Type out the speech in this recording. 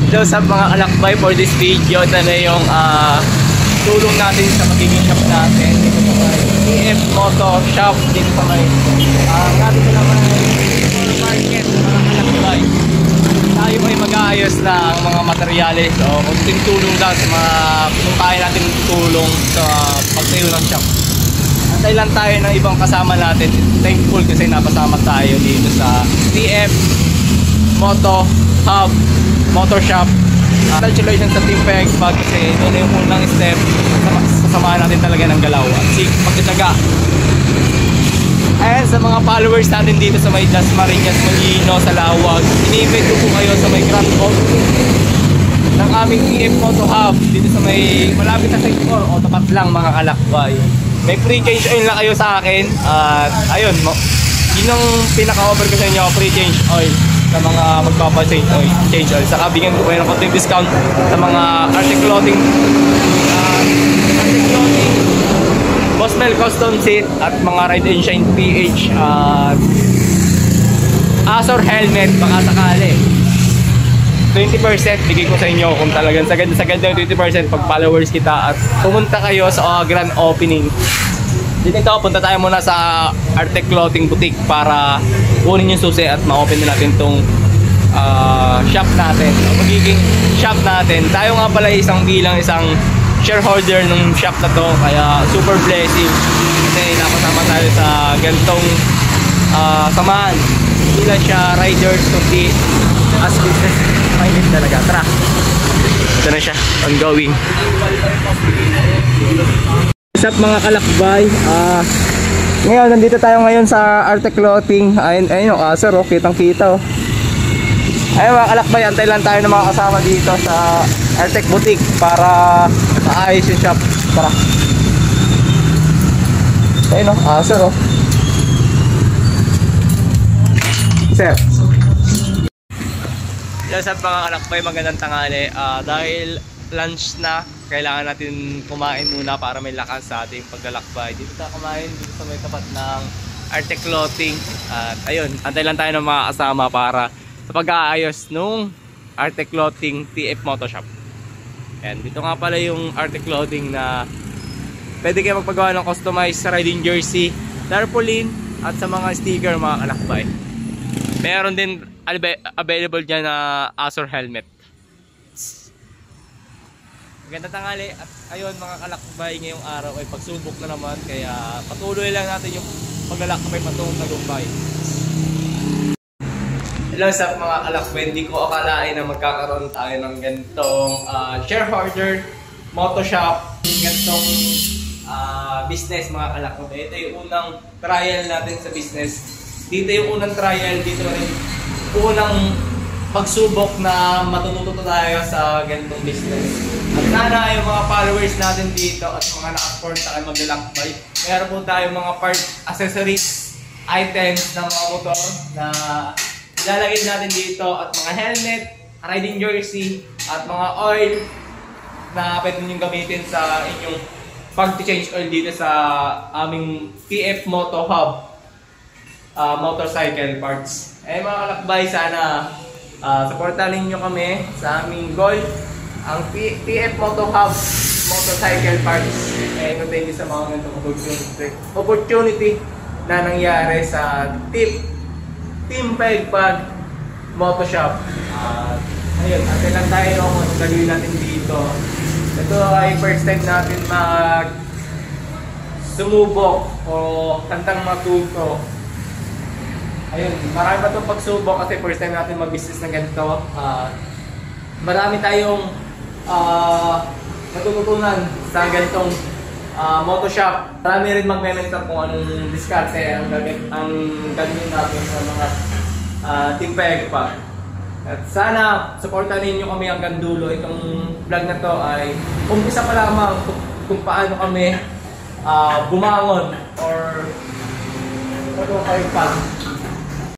So sa mga kalakbay, for this video, ito na yung tulong natin sa magiging shop natin. Dito sa may TF Moto Shop, dito sa may natin sa naman market, mga kalakbay. Tayo ay mag-aayos ng mga materyales o kunting tulong lang sa mga kung kaya natin tulong sa pagtayo ng shop. Antay lang tayo ng ibang kasama natin. Thankful kasi napasama tayo dito sa TF Moto Hub Motor Shop. Congratulations sa Team Pegpag kasi ito na yung unang step. Sasamahan natin talaga ng galaw at pagkataga. And sa mga followers natin dito sa may Dasmariñas, Molino, sa Lawag, ini-invite ko po kayo sa may grand opening ng aming TF Moto Hub dito sa may malapit sa sector o tapat lang mga kalakbay. May free change oil na kayo sa akin at ayun, yun ang pinaka-offer ko sa inyo, free change oil sa mga magpapa-change oil. Saka bigyan ko kayo ng konting discount sa mga Arctic Clothing, Boss Mel Custom Seat at mga Ride and Shine PH at Azor Helmet baka sakali. 20% bigay ko sa inyo kung talagang sagad yung 20% pag followers kita at pumunta kayo sa grand opening. Dito punta tayo muna sa Arctic Clothing Boutique para kunin yung susi at ma-open na natin itong shop natin, magiging shop natin. Tayo nga pala isang shareholder ng shop na to, kaya super blessing kasi napasama tayo sa ganitong samahan. Hindi lang siya riders kundi as business minded talaga. Tara, ito na siya, ongoing. What's up mga kalakbay, ngayon nandito tayo ngayon sa Arctic Clothing. Ayun yung Azor, kitang kita oh. Ayun mga kalakbay, antay lang tayo ng mga kasama dito sa Arctic Boutique para maayos yung shop. Tara. Ayun oh, Azor oh. Sir. What's up mga kalakbay, magandang tanghali. Dahil lunch na, kailangan natin kumain muna para may lakas sa ating paglalakbay. Dito tayo kumain dito sa may tapat ng Arctic Clothing. At ayun, antay lang tayo ng mga kasama para sa pag-aayos nung Arctic Clothing TF Moto Shop. And dito nga pala yung Arctic Clothing na pwede kayo magpagawa ng customized riding jersey, tarpaulin at sa mga sticker mga kalakbay. Meron din available dyan na Azor Helmet. Magandang tanghali at ayun mga kalakbay, ngayong araw ay pagsubok na naman kaya patuloy lang natin yung paglalakbay patungong Tagumpay. Hello sa mga kalakbay, hindi ko akalain na magkakaroon tayo ng ganitong shareholder moto shop, ganitong business mga kalakbay. Ito yung unang trial natin sa business. Dito yung unang trial, dito rin unang pagsubok na matututo tayo sa ganitong business. At sana yung mga followers natin dito at mga naka-support sa akin maglalakbay, meron po tayong mga part accessories, items ng mga motor na ilalagay natin dito at mga helmet, riding jersey at mga oil na pwede nyo gamitin sa inyong pag-change oil dito sa aming TF Moto Hub motorcycle parts. Eh mga kalakbay, sana supportahan niyo kami sa aming goal, ang TF Moto Hub motorcycle parts. And thank you sa mga ganitong opportunity na nangyari sa Team Pegpag Moto Shop. Ayun, natin lang tayo kung gagawin natin dito. Ito ay first time natin sumubok o kantang matuto. Ayun, marami pa itong pagsubok kasi first time natin mag-business na ganito. Marami tayong natututunan sa ganitong moto shop. Marami rin magme-mentor kung anong diskarte ang gagawin natin sa mga Team Pegpag. At sana supportan ninyo kami hanggang dulo. Itong vlog na to ay umpisa pa lamang kung paano kami bumangon or Pegpag